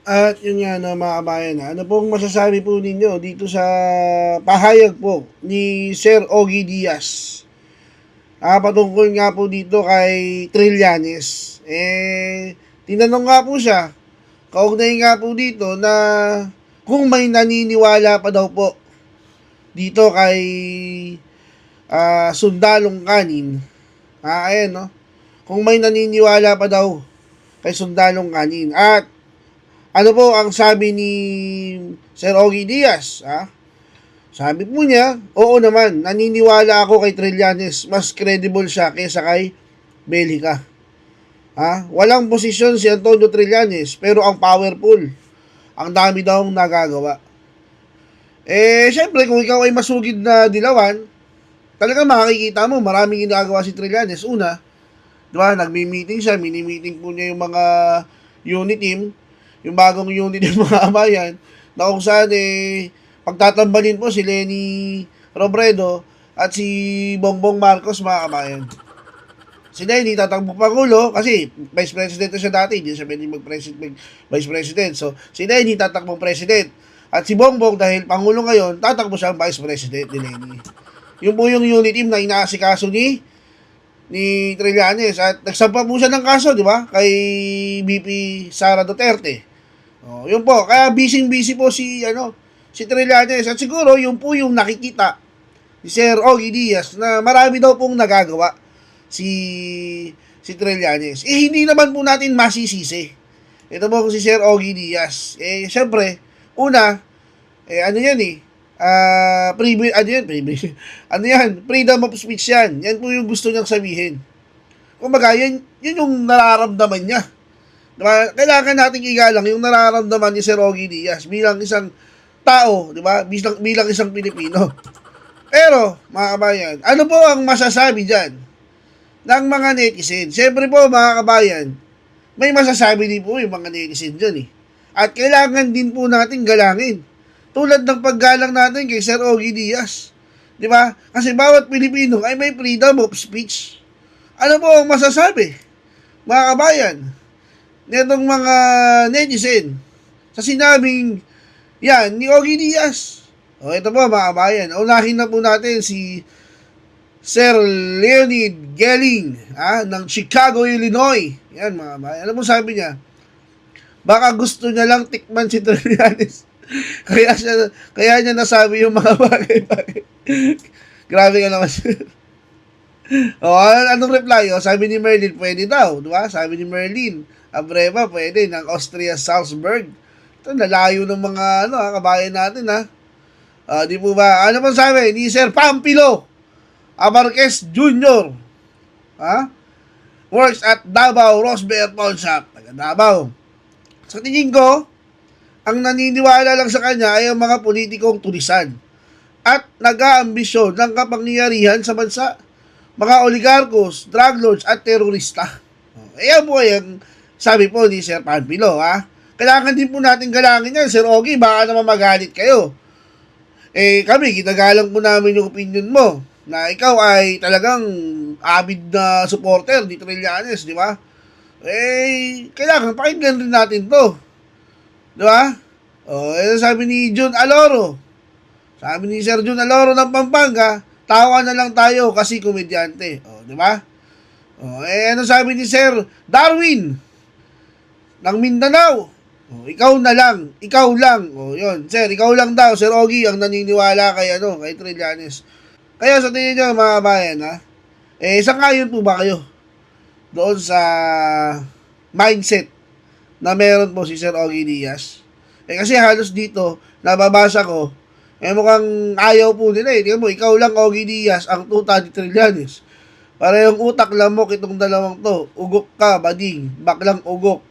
At yun nga na mga kabayan, ano pong masasabi po ninyo dito sa pahayag po ni Sir Ogie Diaz? Patungkol nga po dito kay Trillanes. Tinanong nga po siya, kaugnay nga po dito na kung may naniniwala pa daw po dito kay Sundalong Kanin. Ayan no. Kung may naniniwala pa daw kay Sundalong Kanin. At ano po ang sabi ni Sir Ogie Diaz? Sabi po niya, oo naman, naniniwala ako kay Trillanes. Mas credible siya kaysa kay Belica. Walang posisyon si Antonio Trillanes, pero ang powerful. Ang dami daw nagagawa. Syempre, kung ikaw ay masugid na dilawan, talaga makikita mo, maraming ginagawa si Trillanes. Una, diba, nagmi-meeting siya, mini-meeting po niya yung mga unit team, yung bagong unit ng mga amayan, na kung saan pagtatambalin po si Lenny Robredo at si Bongbong Marcos, mga kabayan. Si Lenny tatakbo Pangulo kasi Vice President siya dati, hindi siya pwedeng Vice President. So, si Lenny tatakbo President. At si Bongbong dahil Pangulo ngayon, tatakbo siya Vice President ni Lenny. Yung po yung unit team na inaasikaso ni Trillanes. At nagsampa po siya ng kaso, di ba? Kay BP Sara Duterte. Yun po. Kaya busy po si Trillanes. At siguro, yun po yung nakikita ni Sir Ogie Diaz na marami daw pong nagagawa si Trillanes. Hindi naman po natin masisisi. Ito po si Sir Ogie Diaz. Syempre, una, freedom of speech yan. Yan po yung gusto niyang sabihin. Kumbaga, yun yung nararamdaman niya. Diba? Kailangan nating igalang yung nararamdaman ni Sir Ogie Diaz bilang isang tao, diba? Bilang isang Pilipino. Pero, mga kabayan, ano po ang masasabi dyan ng mga netizen? Siyempre po, mga kabayan, may masasabi din po yung mga netizen dyan At kailangan din po natin galangin. Tulad ng paggalang natin kay Sir Ogie Diaz. Di ba? Kasi bawat Pilipino ay may freedom of speech. Ano po ang masasabi, mga kabayan, netong mga netizen sa sinabing yan ni Ogie Diaz? Ito po, mga kabayan. Unahin na po natin si Sir Leonid Gelling ng Chicago, Illinois. Yan, mga kabayan. Alam mo sabi niya? Baka gusto niya lang tikman si Trillanes. Kaya niya nasabi yung mga bagay-bagay. Grabe ka naman. Anong reply? Sabi ni Merlin, pwede daw. Diba? Sabi ni Merlin, Abreva, pwede, ng Austria Salzburg. Ito, nalayo ng mga kabayan natin, di po ba? Ano pang sabi? Ni Sir Pampilo Abarquez Jr. Works at Davao Rosberg Pawn Shop. Taga Davao. Sa tingin ko, ang naniniwala lang sa kanya ay ang mga politikong tulisan at nag-aambisyon ng kapangyarihan sa bansa, mga oligarkos, drug lords at terorista. Ayan po yung sabi po ni Sir Panpilo. Kailangan din po natin galangin yan, Sir Ogie, baka naman magalit kayo. Kami, ginagalang po namin yung opinion mo na ikaw ay talagang avid na supporter ni Trillanes, di ba? Kailangan pakinggan rin natin to. Di ba? Sabi ni Jun Aloro. Sabi ni Sir Jun Aloro ng Pampanga, tawa na lang tayo kasi komedyante. Di ba? Ano sabi ni Sir Darwin ng Mindanao? Ikaw na lang, ikaw lang. Yun, Sir, ikaw lang daw, Sir Ogie, ang naniniwala kay Trillanes. Kaya sa tingin niyo, mga bayan, sangayon po ba kayo doon sa mindset na meron po si Sir Ogie Diaz? Kasi halos dito, nababasa ko, mukhang ayaw po nila Tingnan mo, ikaw lang, Ogie Diaz, ang tuta ni Trillanes. Parehong utak lang mo itong dalawang to. Ugok ka, bading, baklang ugok.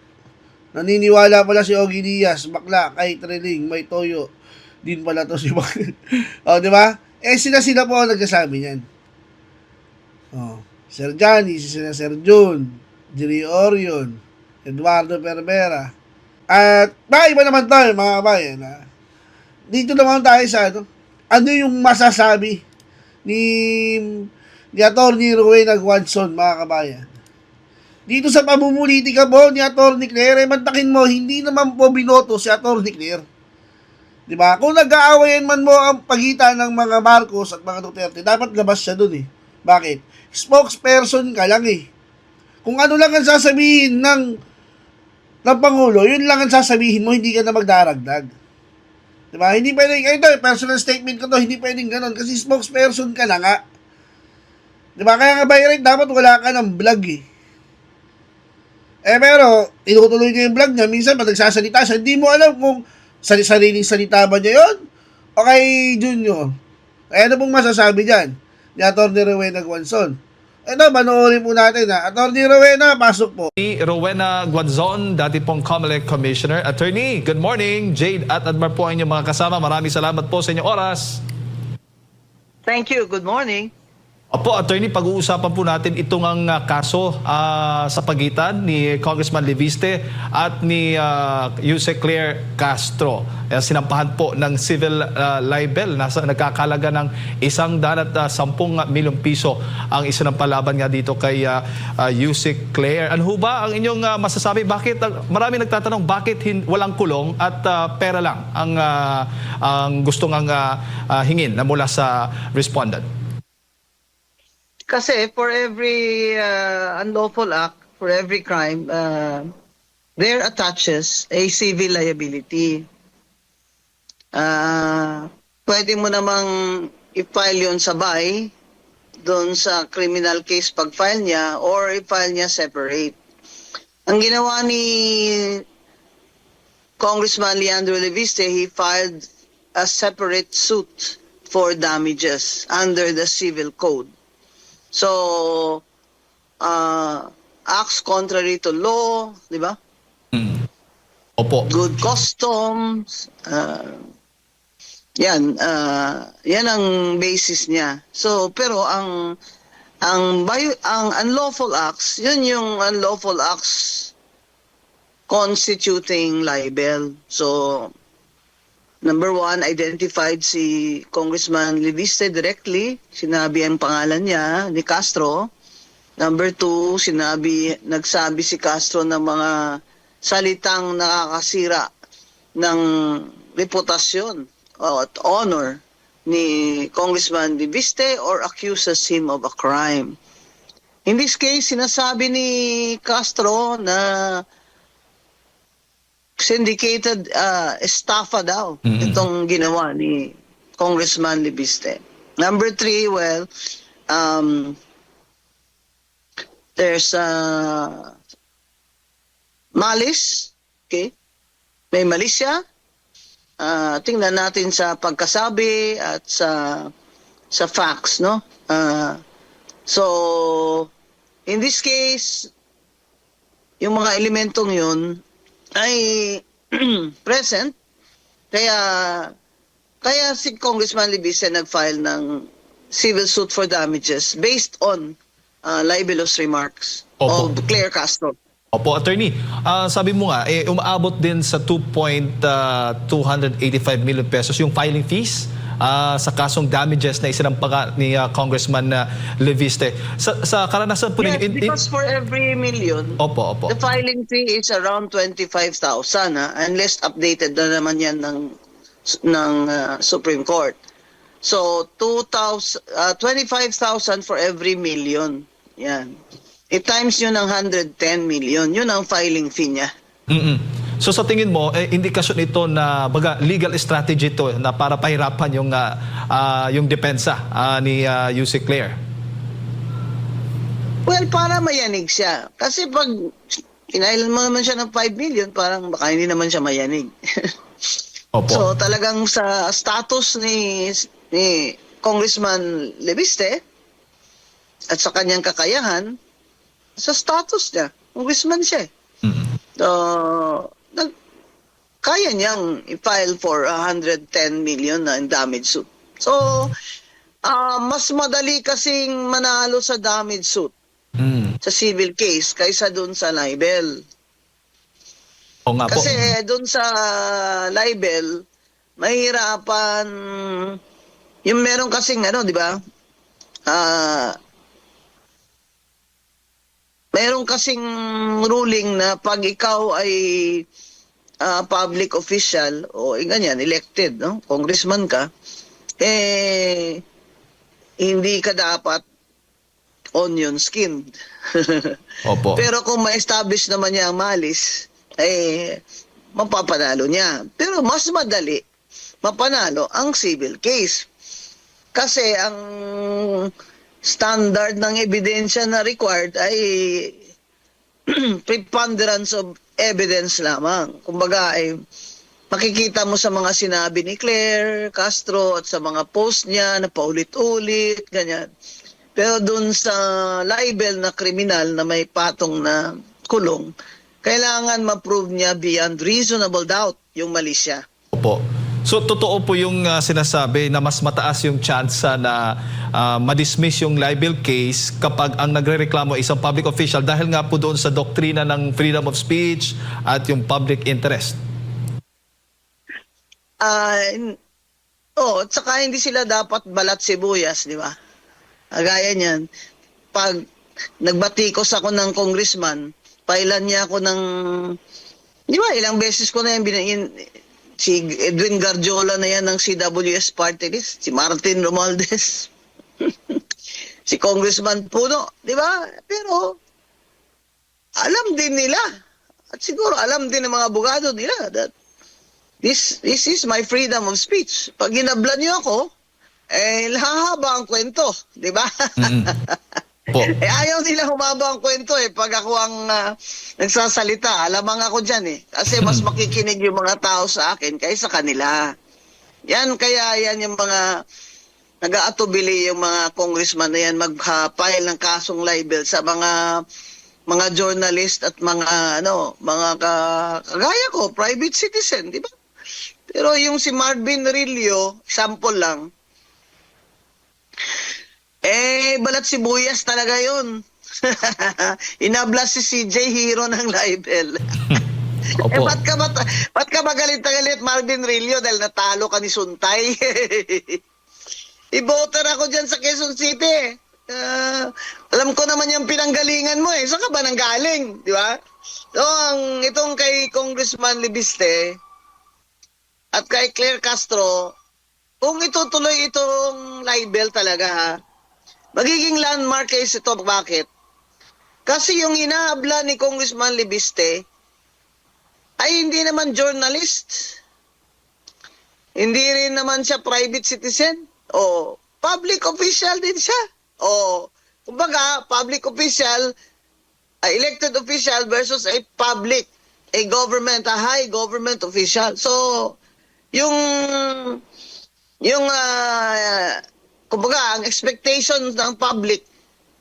Naniniwala pala si Ogie Diaz, bakla, kay Trilling, may toyo. Din pala to si Bakla. Di ba? Sila po ang nagsasabi niyan. Sir Johnny, Sir Jun, Jerry Orion, Eduardo Perbera. At iba naman tayo, mga kabayan. Dito naman tayo sa ano yung masasabi ni Atty. Rowena Guanzon, mga kabayan. Dito sa pamumulitika po ni Atty. Claire, mantakin mo, hindi naman po binoto si Atty. Claire. Di ba? Kung nag-aawayan man mo ang pagitan ng mga Marcos at mga Duterte, dapat labas siya dun eh. Bakit? Spokesperson ka lang eh. Kung ano lang ang sasabihin ng Pangulo, yun lang ang sasabihin mo, hindi ka na magdaragdag. Diba? Hindi pwedeng, ito, personal statement ko to, hindi pwedeng ganun, kasi spokesperson ka na nga. Diba? Kaya nga by right, dapat wala ka ng vlog eh. Pero, tinutuloy niya yung vlog niya, minsan pag nagsasalita siya, hindi mo alam kung sariling salita ba niya yun, o kay Junior. Kaya ano pong masasabi dyan? Ni Atty. Rowena Guanzon. Ito, panoorin po natin ha. Atty. Rowena, pasok po. Ni Rowena Guanzon, dati pong COMELEC Commissioner. Attorney, good morning. Jade at Admar po ang inyong mga kasama. Maraming salamat po sa inyong oras. Thank you. Good morning. Opo, Attorney, pag-uusapan po natin itong ang kaso sa pagitan ni Congressman Leviste at ni Yusek Claire Castro. Sinampahan po ng civil libel na nagkakalaga ng 110 milyong piso ang isinampalaban nga dito kay Yusek Claire. Ano ho ba ang inyong masasabi? Bakit marami nagtatanong bakit walang kulong at pera lang ang gustong hingin na mula sa respondent? Kasi for every unlawful act, for every crime, there attaches a civil liability. Pwede mo namang i-file yun sabay doon sa criminal case pag-file niya or i-file niya separate. Ang ginawa ni Congressman Leandro Leviste, he filed a separate suit for damages under the civil code. So, acts contrary to law, di ba? Opo. Good customs, yan ang basis niya. So, pero ang unlawful acts, yun yung unlawful acts constituting libel. So, number one, identified si Congressman Leviste directly. Sinabi ang pangalan niya, ni Castro. Number two, nagsabi si Castro ng mga salitang nakakasira ng reputasyon at honor ni Congressman Leviste or accuses him of a crime. In this case, sinasabi ni Castro na syndicated estafa daw itong ginawa ni Congressman Leviste. Number three, well, there's malice, okay? May mali siya. Tingnan natin sa pagkasabi at sa facts, no? So, in this case, yung mga elementong yun ay present. Kaya si Congressman Leviste nag-file ng civil suit for damages based on libelous remarks of Claire Castro. Opo, Attorney. Sabi mo nga, umaabot din sa 2.285 million pesos yung filing fees sa kasong damages na isinampaga ni Congressman Leviste. Sa karanasan po Yes, ninyo... because for every million, Opo. the filing fee is around 25,000 unless updated na naman yan ng Supreme Court. So, 25,000 for every million. Yan. I-times yun ng 110 million. Yun ang filing fee niya. So sa tingin mo, indikasyon ito na legal strategy to na para pahirapan yung depensa ni Yusek Claire? Well, para mayanig siya. Kasi pag kinailan mo naman siya ng 5 million, parang baka hindi naman siya mayanig. Opo. So talagang sa status ni Congressman Leviste at sa kanyang kakayahan, sa status niya, congressman siya. So, kaya niyang i-file for 110 million na damage suit. So, mas madali kasing manalo sa damage suit sa civil case kaysa dun sa libel. O nga po. Kasi dun sa libel, mahirapan, yung meron kasing di ba? mayroon kasing ruling na pag ikaw ay public official o ganyan, elected, no? Congressman ka, hindi ka dapat onion skinned. Opo. Pero kung ma-establish naman niya ang malis, mapapanalo niya. Pero mas madali mapanalo ang civil case. Kasi ang standard ng ebidensya na required ay preponderance of evidence lamang. Kumbaga ay makikita mo sa mga sinabi ni Claire Castro at sa mga post niya na paulit-ulit, ganyan. Pero dun sa libel na kriminal na may patong na kulong, kailangan ma-prove niya beyond reasonable doubt yung mali siya. Opo. So, totoo po yung sinasabi na mas mataas yung chance na ma-dismiss yung libel case kapag ang nagrereklamo ay isang public official dahil nga po doon sa doktrina ng freedom of speech at yung public interest. At saka hindi sila dapat balat sibuyas, di ba? Gaya niyan, pag nagbatikos ako ng congressman, pailan niya ako ng, di ba, ilang beses ko na yan si Edwin Garjola na yan ng CWS party list, si Martin Romualdez, si Congressman Puno, di ba? Pero alam din nila, at siguro alam din ng mga abogado nila that this is my freedom of speech. Pag ginablan niyo ako, hahaba ang kwento, di ba? Po. Ayaw nila humaba ang kwento pag ako ang nagsasalita. Alamang ako dyan Kasi mas makikinig yung mga tao sa akin kaysa kanila. Yan, kaya yan yung mga nag-aatubili yung mga congressman na yan mag-file ng kasong libel sa mga journalist at mga kagaya ko, private citizen, di ba? Pero yung si Marvin Rillo, sample lang, balat sibuyas talaga yun. Inabla si CJ Hero ng libel. Opo. Ba't ka magalit na galit, Marvin Rillo, dahil natalo ka ni Suntay? I-voter ako dyan sa Quezon City. Alam ko naman yung pinanggalingan mo Saan ka ba nanggaling? Di ba? So, itong kay Congressman Libiste at kay Claire Castro, kung itutuloy itong libel talaga, magiging landmark case ito. Bakit? Kasi yung inaabla ni Congressman Libiste ay hindi naman journalist. Hindi rin naman siya private citizen. O public official din siya. O kumbaga, public official, elected official versus a high government official. So, kumbaga, ang expectation ng public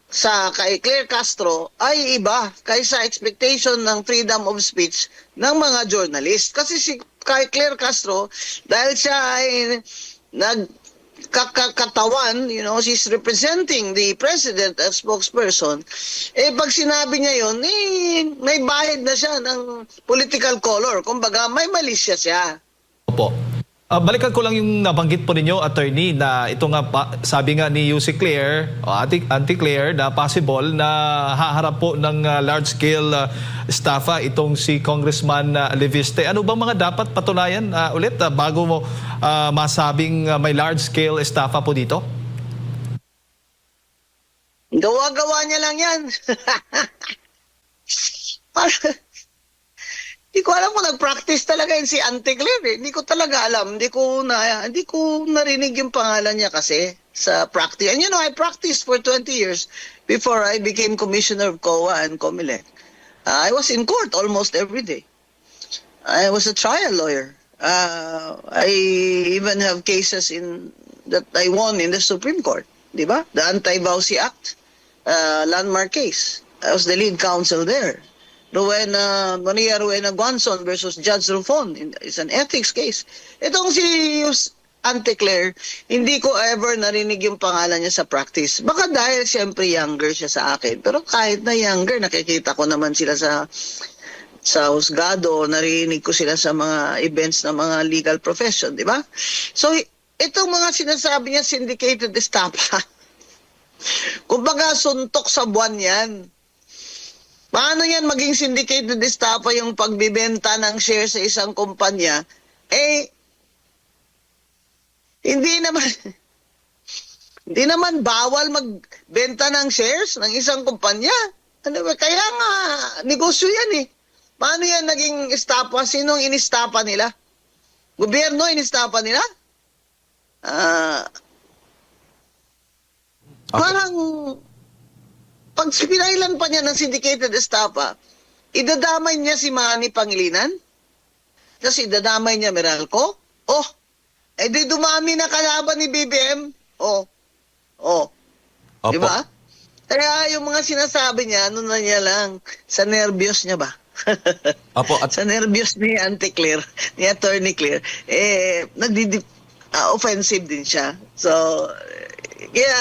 sa kay Claire Castro ay iba kaysa expectation ng freedom of speech ng mga journalist. Kasi si kay Claire Castro, dahil siya ay nagkakatawan, she's representing the president as spokesperson, pag sinabi niya yun, may bahid na siya ng political color. Kumbaga, may mali siya. Opo. Balikan ko lang yung nabanggit po ninyo, attorney, na ito nga sabi nga ni UC Claire, Auntie Claire, na possible na haharap po ng large-scale estafa itong si Congressman Leviste. Ano bang mga dapat patunayan ulit bago mo masabing may large-scale estafa po dito? Gawa-gawa niya lang yan. Hindi ko alam kung nag-practice talaga yun si Auntie Claire. Hindi ko talaga alam. Hindi ko narinig yung pangalan niya kasi sa practice. And I practiced for 20 years before I became Commissioner of COA and COMELEC. I was in court almost every day. I was a trial lawyer. I even have cases that I won in the Supreme Court. Diba? The Anti-Vowsy Act, landmark case. I was the lead counsel there. Maria Rowena Guanzon versus Judge Rufon. It's an ethics case. Itong si Auntie Claire, hindi ko ever narinig yung pangalan niya sa practice. Baka dahil siyempre younger siya sa akin. Pero kahit na younger, nakikita ko naman sila sa husgado, narinig ko sila sa mga events ng mga legal profession, di ba? So, itong mga sinasabi niya, syndicated estafa. Kumbaga, suntok sa buwan yan. Paano yan maging syndicated estafa yung pagbibenta ng share sa isang kumpanya? Eh, hindi naman hindi naman bawal magbenta ng shares ng isang kumpanya. Ano ba? Kaya nga, negosyo yan eh. Paano yan naging estafa? Sinong inistapa nila? Gobyerno inistapa nila? Parang pag pinailan pa niya ng syndicated estafa, idadamay niya si Manny Pangilinan? Kasi idadamay niya Meralco? Oh, di dumami na kalaban ni BBM? Oh. Opo. Di ba? Kaya yung mga sinasabi niya, ano na niya lang, sa nervyos niya ba? Opo. At Sa nervyos ni Auntie Claire, ni Attorney Claire, offensive din siya. So, kaya,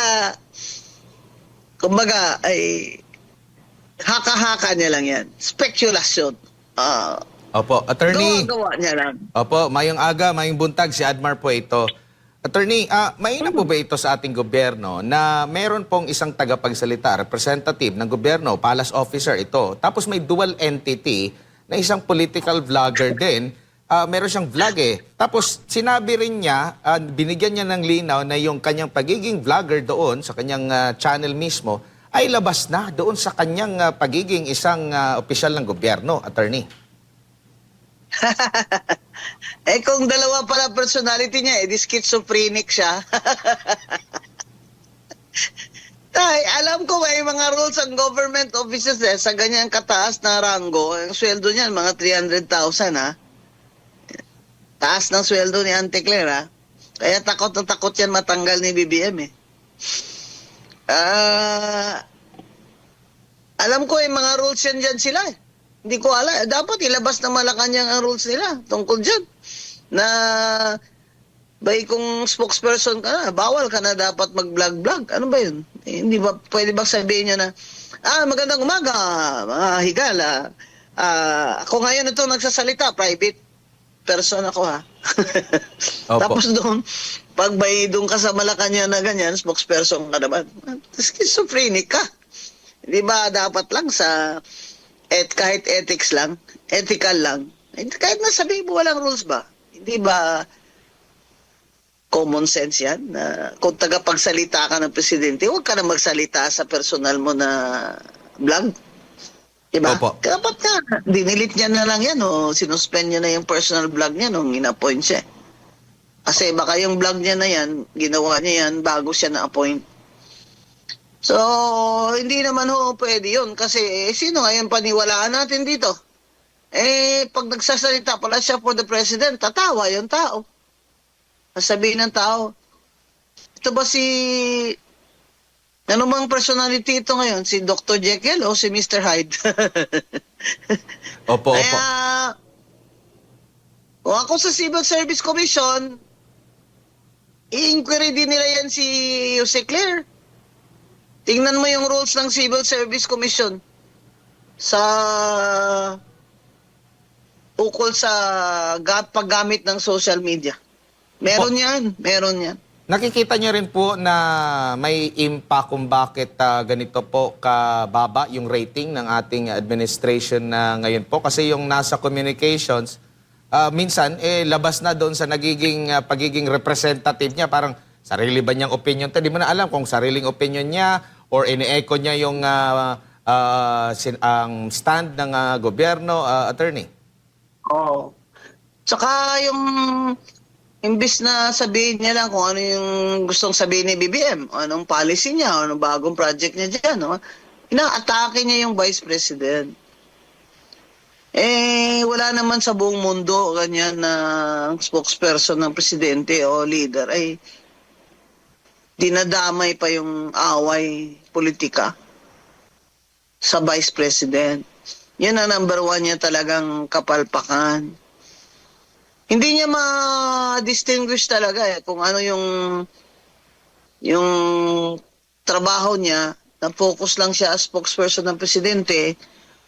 kumbaga, ay, haka-haka niya lang yan. Speculation. Opo, attorney. Gawa niya lang. Opo, mayong aga, mayong buntag, si Admar po ito. Attorney, mainam po ba ito sa ating gobyerno na meron pong isang tagapagsalita, representative ng gobyerno, palace officer ito, tapos may dual entity na isang political vlogger din, meron siyang vlog eh. Tapos sinabi rin niya, binigyan niya ng linaw na yung kanyang pagiging vlogger doon sa kanyang channel mismo ay labas na doon sa kanyang pagiging isang opisyal ng gobyerno, attorney. Kung dalawa pala personality niya, di schizophrenic siya. Tay, alam ko may mga rules ang government offices sa ganyang kataas na ranggo. Ang sweldo niyan, mga 300,000 ha. Taas ng sweldo ni Auntie Claire ha. Kaya takot na takot yan matanggal ni BBM eh. Alam ko mga rules yan dyan sila eh. Hindi ko alam. Dapat ilabas na Malacanang ang rules nila tungkol dyan. Na, bay kung spokesperson ka na, bawal ka na dapat mag-vlog-vlog. Ano ba yun? Hindi ba, pwede ba sabihin niya na, magandang umaga, mga higala. Ako ngayon ito nagsasalita, private person ako ha. Opo. Tapos doon, pag bay doon ka sa Malacanang na ganyan, spokesperson ka naman. Schizophrenic ka. Di ba dapat lang sa kahit ethics lang, ethical lang, kahit nasabihin mo walang rules ba? Hindi ba common sense yan? Na kung tagapagsalita ka ng presidente, huwag ka na magsalita sa personal mo na vlog. Diba? Opo. Dapat ka, dinilit niya na lang yan o sinuspend niya na yung personal vlog niya nung in-appoint siya. Kasi baka yung vlog niya na yan, ginawa niya yan bago siya na-appoint. So, hindi naman pwede yun. Kasi, sino ngayon paniwalaan natin dito? Pag nagsasalita pala siya for the president, tatawa yung tao. Sasabihin ng tao, ito ba si... Ano bang personality ito ngayon? Si Dr. Jekyll o si Mr. Hyde? Opo, opo. Kaya, kung ako sa Civil Service Commission, i-inquiry din nila yan si Jose Claire. Tingnan mo yung rules ng Civil Service Commission sa ukol sa paggamit ng social media. Meron yan. Nakikita niyo rin po na may impact kung bakit ganito po kababa yung rating ng ating administration na ngayon po. Kasi yung nasa communications, minsan labas na doon sa nagiging pagiging representative niya. Parang sarili ba niyang opinion? Di mo na alam kung sariling opinion niya or ini-echo niya yung ang stand ng gobyerno, attorney. Oo. Tsaka yung imbis na sabihin niya lang kung ano yung gustong sabihin ni BBM, anong policy niya, anong bagong project niya dyan, no? Ina-atake niya yung Vice President. Wala naman sa buong mundo ganyan na spokesperson ng presidente o leader ay dinadamay pa yung away politika sa Vice President. Yan ang number one niya talagang kapalpakan. Hindi niya ma-distinguish talaga kung ano yung trabaho niya, na focus lang siya as spokesperson ng presidente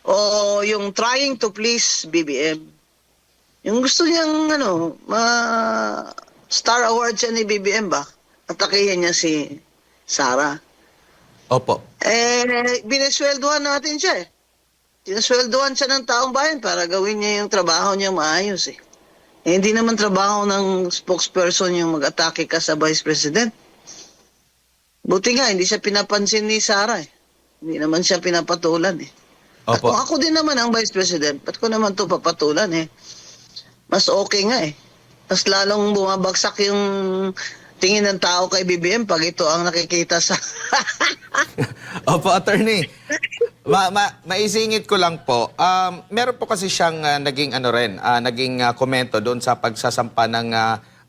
o yung trying to please BBM. Yung gusto niyang Star Award siya ni BBM ba? Atakihin niya si Sara. Opo. Binesweldohan natin siya Sinasweldohan siya ng taong bayan para gawin niya yung trabaho niya maayos eh. Hindi naman trabaho ng spokesperson yung mag-atake ka sa Vice President. Buti nga, hindi siya pinapansin ni Sara eh. Hindi naman siya pinapatulan eh. At Opo. kung ako din naman ang Vice President, ba't ko naman to papatulan eh? Mas okay nga eh. Mas lalong bumabagsak yung tingin ng tao kay BBM pag ito ang nakikita sa... Opo, attorney. Maisingit ko lang po. Meron po kasi siyang naging komento doon sa pagsasampa ng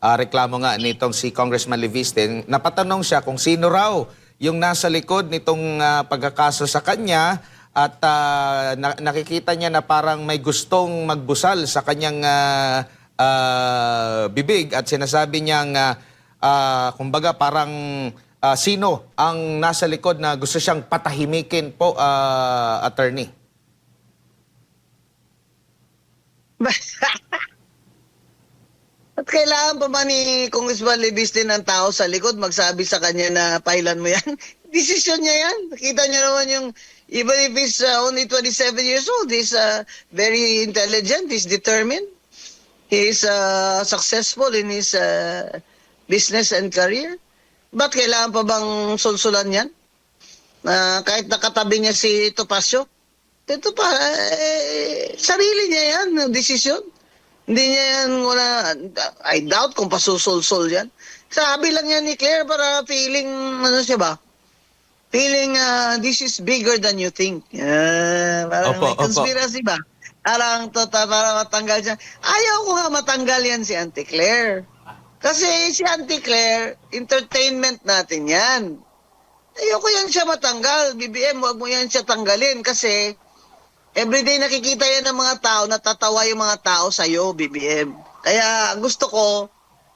reklamo nga nitong si Congressman Leviste. Napatanong siya kung sino raw yung nasa likod nitong pagkakaso sa kanya at nakikita niya na parang may gustong magbusal sa kanyang bibig at sinasabi niyang kumbaga parang sino ang nasa likod na gusto siyang patahimikin po, attorney? At kailangan pa ba ni Congressman Leviste ng tao sa likod magsabi sa kanya na pailan mo yan? Desisyon niya yan. Nakita niyo naman yung, even if he's only 27 years old, he's very intelligent, he's determined. He's successful in his business and career. Ba't kailangan pa bang sulsulan yan? Kahit nakatabi niya si Topacio? Ito pa, sarili niya yan, desisyon. Hindi niya yan, I doubt kung pasusulsol yan. Sabi lang yan ni Claire para feeling, ano siya ba? Feeling, this is bigger than you think. Parang Opo, may conspiracy ba? Parang para matanggal siya. Ayaw ko nga matanggal yan si Auntie Claire. Kasi si Auntie Claire, entertainment natin yan. Ayoko yan siya matanggal. BBM, wag mo yan siya tanggalin kasi everyday nakikita yan ng mga tao, natatawa yung mga tao sa'yo, BBM. Kaya gusto ko,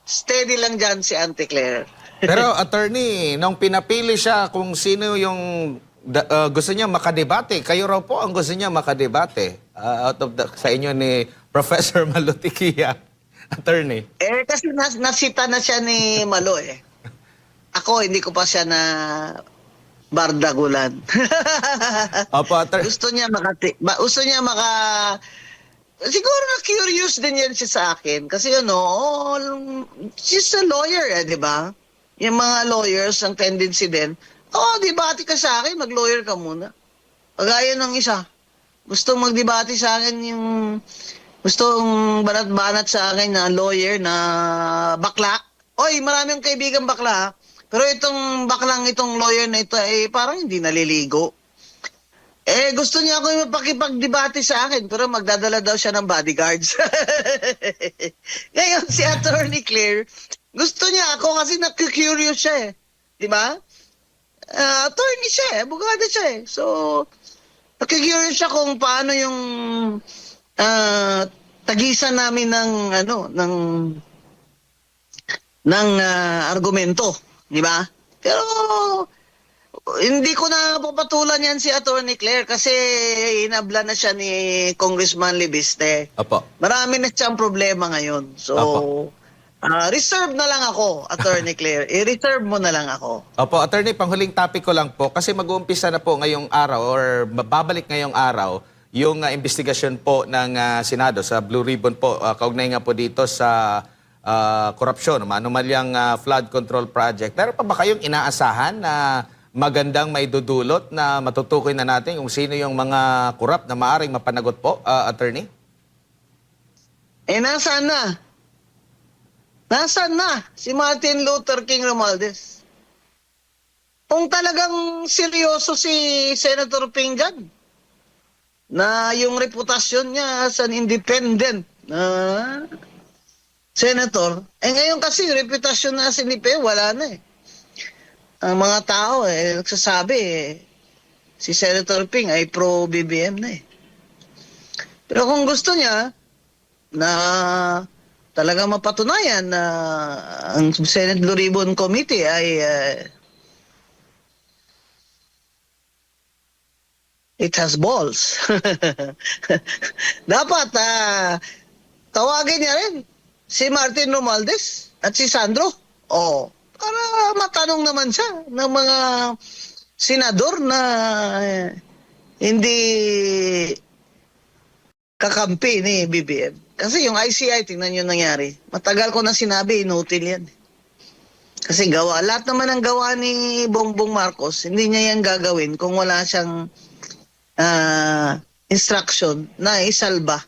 steady lang dyan si Auntie Claire. Pero attorney, nung pinapili siya kung sino yung gusto niya makadebate, kayo raw po ang gusto niya makadebate out of sa inyo ni Professor Malutikia, attorney. Kasi nasita na siya ni Malo eh. Ako, hindi ko pa siya na bardagulan. Opo, attorney. Gusto niya siguro na curious din yan siya sa akin. Kasi she's a lawyer di ba? Yung mga lawyers, ang tendency din, debate ka sa akin, mag-lawyer ka muna. Pagaya ng isa, gustong magdebate sa akin gustong banat-banat sa akin na lawyer na bakla. Oy, maraming kaibigan bakla. Pero itong itong lawyer na ito, parang hindi naliligo. Gusto niya ako makipag-debate sa akin, pero magdadala daw siya ng bodyguards. Ngayon, si Attorney Claire, gusto niya ako kasi na-curious siya eh. Di ba? Attorney siya eh, abogado siya eh. So, na-curious siya kung paano yung tagisan namin ng argumento. Di ba? Pero, hindi ko na papatulan yan si Attorney Claire kasi inabla na siya ni Congressman Leviste. Opo. Marami na siyang problema ngayon. So, reserve na lang ako, Attorney Claire. I-reserve mo na lang ako. Opo, attorney, panghuling topic ko lang po kasi mag-uumpisa na po ngayong araw or babalik ngayong araw yung investigasyon po ng Senado sa Blue Ribbon po. Kaugnay nga po dito sa korupsyon, manumalyang flood control project. Meron pa ba kayong inaasahan na magandang maidudulot na matutukoy na natin kung sino yung mga korap na maaring mapanagot po, attorney? Nasaan na? Nasaan na si Martin Luther King Romualdez? Kung talagang seryoso si Senator Ping dyan, na yung reputasyon niya as an independent senator, ngayon kasi yung reputasyon na sinipe, wala na eh. Ang mga tao nagsasabi si Senator Ping ay pro-BBM na eh. Pero kung gusto niya na talagang mapatunayan na ang Senate Blue Ribbon Committee ay it has balls. Dapat tawagin niya rin si Martin Romualdez at si Sandro. Para matanong naman siya ng mga senador na hindi kakampi ni BBM. Kasi yung ICI, tingnan nyo nangyari. Matagal ko na sinabi, inutil yan. Kasi lahat naman ang gawa ni Bongbong Marcos, hindi niya yan gagawin kung wala siyang instruction na isalba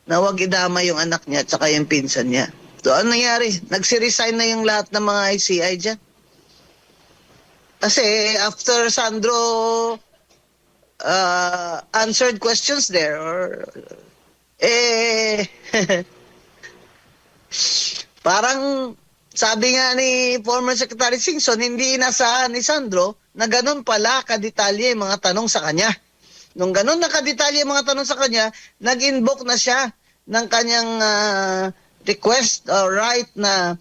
na wag idama yung anak niya at saka yung pinsan niya. So, ano nangyari? Nagsiresign na yung lahat ng mga ICI dyan. Kasi after Sandro answered questions there, parang sabi nga ni former Secretary Singson, hindi inasahan ni Sandro na ganun pala kadetalye yung mga tanong sa kanya. Nung ganun na kadetalye yung mga tanong sa kanya, nag-invoke na siya ng kanyang request or right na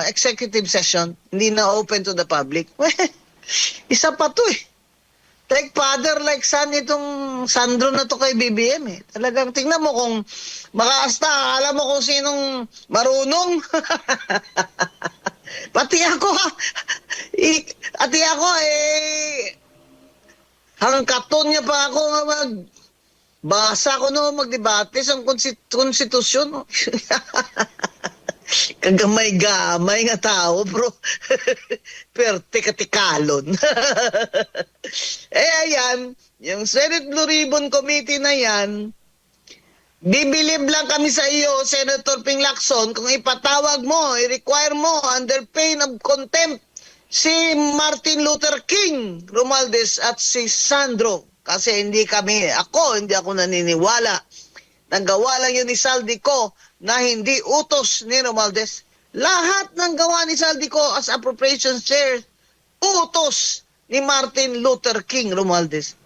executive session, hindi na open to the public. Isa pa to eh. Like father, like son, itong Sandro na to kay BBM eh. Talagang tingnan mo kung makaasta, alam mo kung sinong marunong. Pati ako hangkaton niya pa ako basa ko no magdebate sa konstitusyon. Kagamay-gamay nga tao, bro. Perte katikalon. Ayan, yung Senate Blue Ribbon Committee na yan, bibilib lang kami sa iyo, Senator Ping Lacson, kung ipatawag mo, i-require mo under pain of contempt si Martin Luther King Romualdez at si Sandro. Kasi hindi ako naniniwala. Nagawa lang yun ni Saldico na hindi utos ni Romualdez. Lahat ng gawa ni Saldico as appropriations chair, utos ni Martin Luther King Romualdez.